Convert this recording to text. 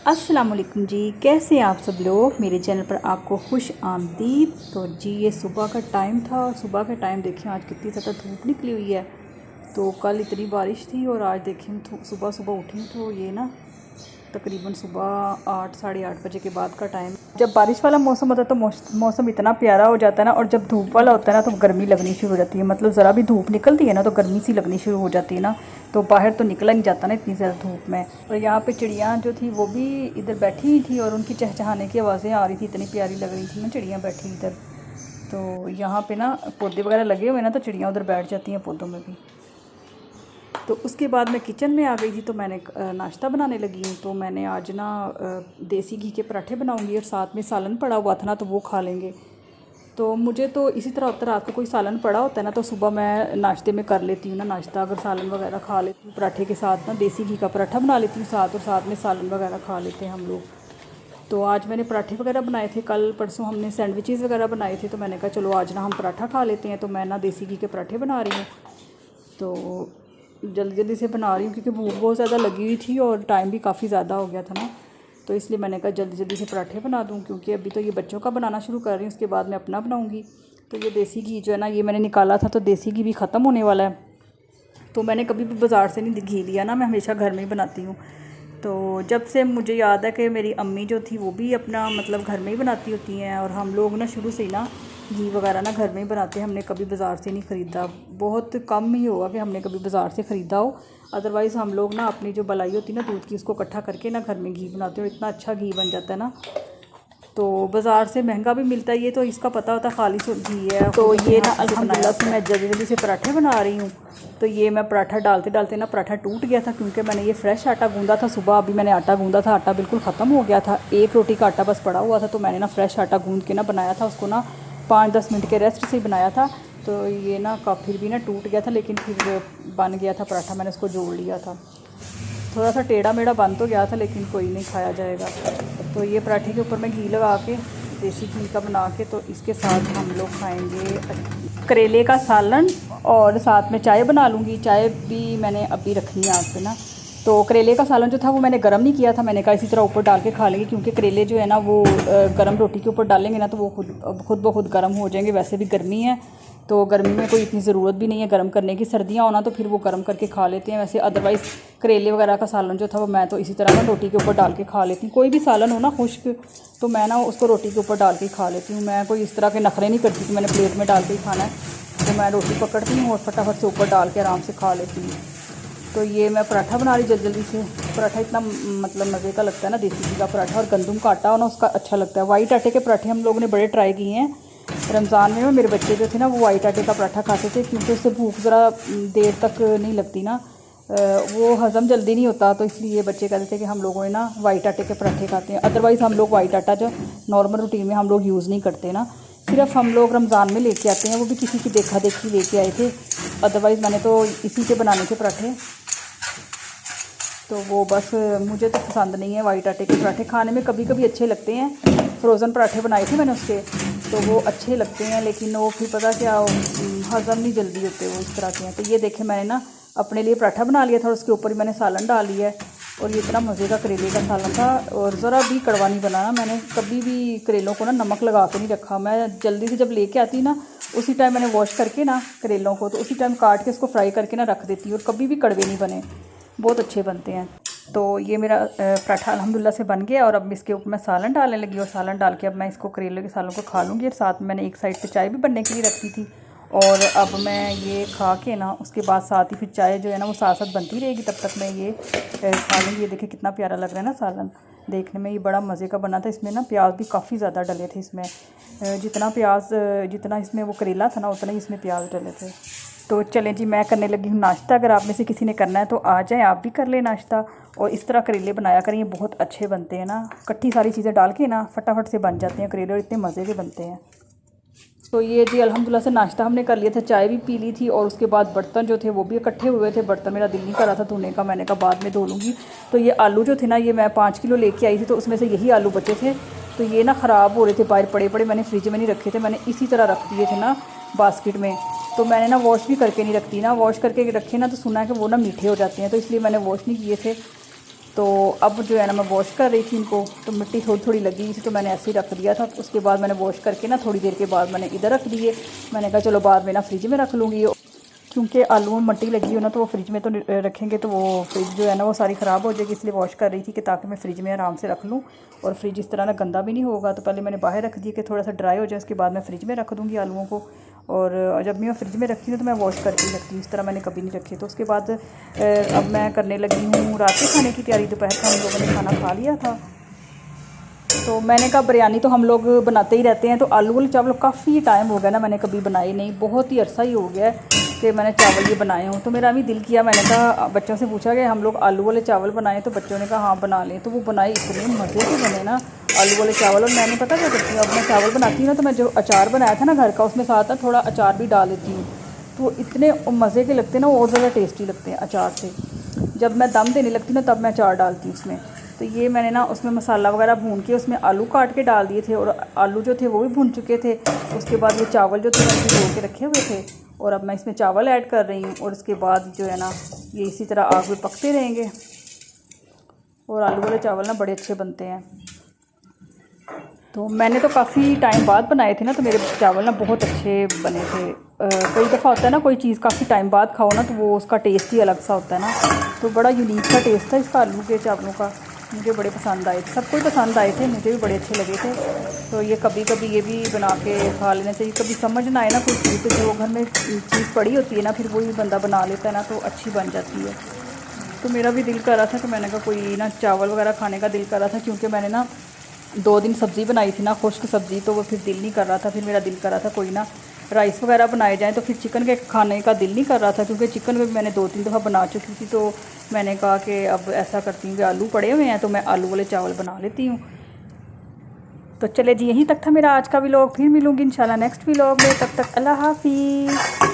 अस्सलाम वालेकुम जी, कैसे हैं आप सब लोग। मेरे चैनल पर आपको खुश आमदीद। तो जी ये सुबह का टाइम था और सुबह का टाइम देखें आज कितनी ज़्यादा धूप निकली हुई है। तो कल इतनी बारिश थी और आज देखें सुबह सुबह उठी तो ये ना तकरीबन सुबह 8 साढ़े 8 बजे के बाद का टाइम। जब बारिश वाला मौसम होता है तो मौसम इतना प्यारा हो जाता है ना, और जब धूप वाला होता है ना तो गर्मी लगनी शुरू हो जाती है। मतलब ज़रा भी धूप निकलती है ना तो गर्मी सी लगनी शुरू हो जाती है ना, तो बाहर तो निकला नहीं जाता ना इतनी ज़्यादा धूप में। और यहाँ पे चिड़ियाँ जो थी वो भी इधर बैठी हुई थी और उनकी चहचहाने की आवाज़ें आ रही थी, इतनी प्यारी लग रही थी ना चिड़ियाँ बैठी इधर। तो यहाँ पे ना पौधे वगैरह लगे हुए ना तो चिड़ियाँ उधर बैठ जाती हैं पौधों में भी। तो उसके बाद मैं किचन में आ गई थी तो मैंने नाश्ता बनाने लगी हूँ। तो मैंने आज ना देसी घी के पराठे बनाऊँगी और साथ में सालन पड़ा हुआ था ना तो वो खा लेंगे। तो मुझे तो इसी तरह होता है, रात को कोई सालन पड़ा होता है ना तो सुबह मैं नाश्ते में कर लेती हूँ ना नाश्ता। अगर सालन वगैरह खा लेती हूँ पराठे के साथ ना, देसी घी का पराठा बना लेती हूँ साथ, और साथ में सालन वगैरह खा लेते हैं हम लोग। तो आज मैंने पराठे वगैरह बनाए थे, कल परसों हमने सैंडविचेज़ वगैरह बनाए थे। तो मैंने कहा चलो आज ना हम पराठा खा लेते हैं। तो मैं ना देसी घी के पराठे बना रही हूँ। तो जल्दी जल्दी से बना रही हूँ क्योंकि भूख बहुत ज़्यादा लगी हुई थी और टाइम भी काफ़ी ज़्यादा हो गया था ना, तो इसलिए मैंने कहा जल्दी जल्दी से पराठे बना दूँ। क्योंकि अभी तो ये बच्चों का बनाना शुरू कर रही हूँ, उसके बाद मैं अपना बनाऊँगी। तो ये देसी घी जो है ना ये मैंने निकाला था, तो देसी घी भी ख़त्म होने वाला है। तो मैंने कभी भी बाज़ार से नहीं घी लिया ना, मैं हमेशा घर में ही बनाती हूँ। तो जब से मुझे याद है कि मेरी अम्मी जो थी वो भी अपना मतलब घर में ही बनाती होती हैं, और हम लोग ना शुरू से ही ना घी वगैरह ना घर में ही बनाते हैं। हमने कभी बाज़ार से नहीं ख़रीदा, बहुत कम ही होगा कि हमने कभी बाज़ार से ख़रीदा हो। अदरवाइज़ हम लोग ना अपनी जो मलाई होती है ना दूध की, उसको इकट्ठा करके ना घर में घी बनाते हैं और इतना अच्छा घी बन जाता है ना। तो बाज़ार से महंगा भी मिलता है ये, तो इसका पता होता है खालिश घी है। तो ये ना अल्हम्दुलिल्लाह से मैं जल्दी जल्दी से पराठे बना रही हूँ। तो ये मैं पराठा डालते डालते ना पराठा टूट गया था, क्योंकि मैंने ये फ्रेश आटा गूंदा था सुबह। अभी मैंने आटा गूंदा था, आटा बिल्कुल ख़त्म हो गया था, एक रोटी का आटा बस पड़ा हुआ था। तो मैंने ना फ्रेश आटा गूंद के ना बनाया था, उसको ना 5-10 मिनट के रेस्ट से ही बनाया था। तो ये ना फिर भी ना टूट गया था, लेकिन फिर बन गया था पराठा, मैंने उसको जोड़ लिया था। थोड़ा सा टेढ़ा मेढ़ा बन तो गया था, लेकिन कोई नहीं, खाया जाएगा। तो ये पराठे के ऊपर मैं घी लगा के देसी घी का बना के, तो इसके साथ हम लोग खाएंगे करेले का सालन, और साथ में चाय बना लूँगी। चाय भी मैंने अभी रखनी है आग पे ना। तो करेले का सालन जो था वो मैंने गरम नहीं किया था, मैंने कहा इसी तरह ऊपर डाल के खा लेंगे, क्योंकि करेले जो है ना वो गरम रोटी के ऊपर डालेंगे ना तो वो खुद ब खुद गर्म हो जाएंगे। वैसे भी गर्मी है तो गर्मी में कोई इतनी ज़रूरत भी नहीं है गर्म करने की। सर्दियाँ होना तो फिर वो गर्म करके खा लेते हैं। वैसे अदरवाइज़ करेले वगैरह का सालन जो था वो मैं तो इसी तरह ना रोटी के ऊपर डाल के खा लेती हूँ। कोई भी सालन हो ना खुश्क, तो मैं ना उसको रोटी के ऊपर डाल के खा लेती हूँ। मैं कोई इस तरह के नखरे नहीं करती कि मैंने प्लेट में डाल के ही खाना है। तो मैं रोटी पकड़ती हूँ और फटाफट से ऊपर डाल के आराम से खा लेती हूँ। तो ये मैं पराठा बना रही जल्दी जल्दी से। पराठा इतना मतलब मज़े का लगता है ना, देसी घी का पराठा, और गंदम का आटा हो ना उसका अच्छा लगता है। वाइट आटे के पराठे हम लोगों ने बड़े ट्राई किए हैं रमज़ान में। मेरे बच्चे जो थे ना वो वाइट आटे का पराठा खाते थे, क्योंकि उससे भूख ज़रा देर तक नहीं लगती ना, वो हज़म जल्दी नहीं होता। तो इसलिए बच्चे कहते थे कि हम लोगों ने ना वाइट आटे के पराठे खाते हैं। अदरवाइज़ हम लोग वाइट आटा जो नॉर्मल रूटीन में हम लोग यूज़ नहीं करते ना, सिर्फ हम लोग रमज़ान में लेके आते हैं, वो भी किसी की देखा देखी लेके आए थे। अदरवाइज़ मैंने तो इसी के बनाने थे पराठे। तो वो बस मुझे तो पसंद नहीं है वाइट आटे के पराठे। खाने में कभी कभी अच्छे लगते हैं, फ्रोज़न पराठे बनाए थे मैंने उसके, तो वो अच्छे लगते हैं, लेकिन वो फिर पता क्या हज़म नहीं जल्दी होते वो इस तरह के हैं। तो ये देखें मैंने ना अपने लिए पराठा बना लिया था और उसके ऊपर ही मैंने सालन डाल लिया है। और ये इतना मज़े का करेले का सालन था, और ज़रा भी कड़वा नहीं बना ना। मैंने कभी भी करेलों को ना नमक लगा के नहीं रखा। मैं जल्दी से जब लेके आती ना उसी टाइम मैंने वॉश करके ना करेलों को, तो उसी टाइम काट के इसको फ्राई करके ना रख देती हूँ, और कभी भी कड़वे नहीं बने, बहुत अच्छे बनते हैं। तो ये मेरा पराठा अल्हम्दुलिल्लाह से बन गया, और अब इसके ऊपर मैं सालन डालने लगी, और सालन डाल के अब मैं इसको करेले के सालन को खा लूँगी। और साथ में मैंने एक साइड पे चाय भी बनने के लिए रखी थी, और अब मैं ये खा के ना उसके बाद साथ ही फिर चाय जो है ना वो साथ साथ बनती रहेगी, तब तक मैं ये खा लूँगी। ये देखिए कितना प्यारा लग रहा है ना सालन, देखने में ये बड़ा मज़े का बना था। इसमें ना प्याज भी काफ़ी ज़्यादा डले थे इसमें, जितना इसमें वो करेला था ना उतना ही इसमें प्याज डले थे। तो चलें जी मैं करने लगी हूँ नाश्ता। अगर आप में से किसी ने करना है तो आ जाएं, आप भी कर लें नाश्ता, और इस तरह करेले बनाया करें, ये बहुत अच्छे बनते हैं ना। इकट्ठी सारी चीज़ें डाल के ना फटाफट से बन जाते हैं करेले, और इतने मज़े के बनते हैं। तो ये जी अल्हम्दुलिल्लाह से नाश्ता हमने कर लिया था, चाय भी पी ली थी, और उसके बाद बर्तन जो थे वो भी इकट्ठे हुए थे। बर्तन मेरा दिल नहीं कर रहा था धोने का, मैंने कहा बाद में धो लूँगी। तो ये आलू जो थे ना ये मैं 5 किलो लेके आई थी, तो उसमें से यही आलू बचे थे। तो ये ना ख़राब हो रहे थे, बाहर पड़े पड़े, मैंने फ्रिज में नहीं रखे थे, मैंने इसी तरह रख दिए थे ना बास्केट में। तो मैंने ना वॉश भी करके नहीं रखती ना, वॉश करके रखे ना तो सुना है कि वो ना मीठे हो जाते हैं, तो इसलिए मैंने वॉश नहीं किए थे। तो अब जो है ना मैं वॉश कर रही थी इनको, तो मिट्टी थोड़ी थोड़ी लगी हुई थी तो मैंने ऐसे ही रख दिया था। उसके बाद मैंने वॉश करके ना थोड़ी देर के बाद मैंने इधर रख दिए। मैंने कहा चलो बाद में ना फ्रिज में रख लूँगी, क्योंकि आलू में मट्टी लगी हो ना तो वो फ्रिज में तो रखेंगे तो वो फ्रिज जो है ना वो सारी ख़राब हो जाएगी, इसलिए वॉश कर रही थी कि ताकि मैं फ्रिज में आराम से रख लूँ और फ्रिज इस तरह ना गंदा भी नहीं होगा। तो पहले मैंने बाहर रख दिया कि थोड़ा सा ड्राई हो जाए, उसके बाद मैं फ्रिज में रख दूँगी आलूओं को। और जब मैं फ्रिज में रखती हूँ तो मैं वॉश करके ही रखती हूँ, इस तरह मैंने कभी नहीं रखे। तो उसके बाद अब मैं करने लगी हूँ रात के खाने की तैयारी। दोपहर का हम लोगों ने खाना खा लिया था, तो मैंने कहा बिरयानी तो हम लोग बनाते ही रहते हैं, तो आलू वाले चावल काफ़ी टाइम हो गया ना मैंने कभी बनाए नहीं, बहुत ही अरसा ही हो गया है कि मैंने चावल ये बनाए हों। तो मेरा भी दिल किया, मैंने कहा बच्चों से पूछा कि हम लोग आलू वाले चावल बनाएं, तो बच्चों ने कहा हाँ बना लें। तो वो बनाए, इतने मज़े के बने ना आलू वाले चावल। और मैंने पता क्या करती हूँ, अब मैं चावल बनाती हूँ ना तो मैं जो अचार बनाया था ना घर का, उसमें साथ ना थोड़ा अचार भी डाल देती हूँ, तो इतने मज़े के लगते हैं ना, और ज़्यादा टेस्टी लगते हैं अचार से। जब मैं दम देने लगती हूँ ना तब मैं अचार डालती हूँ उसमें। तो ये मैंने ना उसमें मसाला वगैरह भून के उसमें आलू काट के डाल दिए थे, और आलू जो थे वो भी भून चुके थे। उसके बाद ये चावल जो थे मैंने भिगो के रखे हुए थे, और अब मैं इसमें चावल ऐड कर रही हूँ। और उसके बाद जो है ना ये इसी तरह आग में पकते रहेंगे, और आलू वाले चावल ना बड़े अच्छे बनते हैं। तो मैंने तो काफ़ी टाइम बाद बनाए थे ना, तो मेरे चावल ना बहुत अच्छे बने थे। कई दफ़ा होता है ना कोई चीज़ काफ़ी टाइम बाद खाओ ना तो वो उसका टेस्ट ही अलग सा होता है ना, तो बड़ा यूनिक सा टेस्ट था इसका आलू के चावलों का। मुझे बड़े पसंद आए थे, सबको ही पसंद आए थे, मुझे भी बड़े अच्छे लगे थे। तो ये कभी कभी ये भी बना के खा लेना चाहिए, कभी समझ ना आए ना कोई चीज़, तो जो घर में चीज़ पड़ी होती है ना फिर वही बंदा बना लेता है ना तो अच्छी बन जाती है। तो मेरा भी दिल कर रहा था, तो मैंने कहा कोई ना चावल वगैरह खाने का दिल कर रहा था, क्योंकि मैंने ना 2 दिन सब्ज़ी बनाई थी ना खुश्क सब्ज़ी, तो वो फिर दिल नहीं कर रहा था। फिर मेरा दिल कर रहा था कोई ना राइस वगैरह बनाए जाएँ, तो फिर चिकन के खाने का दिल नहीं कर रहा था, क्योंकि चिकन में भी मैंने 2-3 दफ़ा बना चुकी थी। तो मैंने कहा कि अब ऐसा करती हूँ कि आलू पड़े हुए हैं तो मैं आलू वाले चावल बना लेती हूँ। तो चले जी, यहीं तक था मेरा आज का व्लॉग। फिर मिलूँगी इंशाल्लाह नेक्स्ट व्लॉग में, तब तक अल्लाह हाफ़िज़।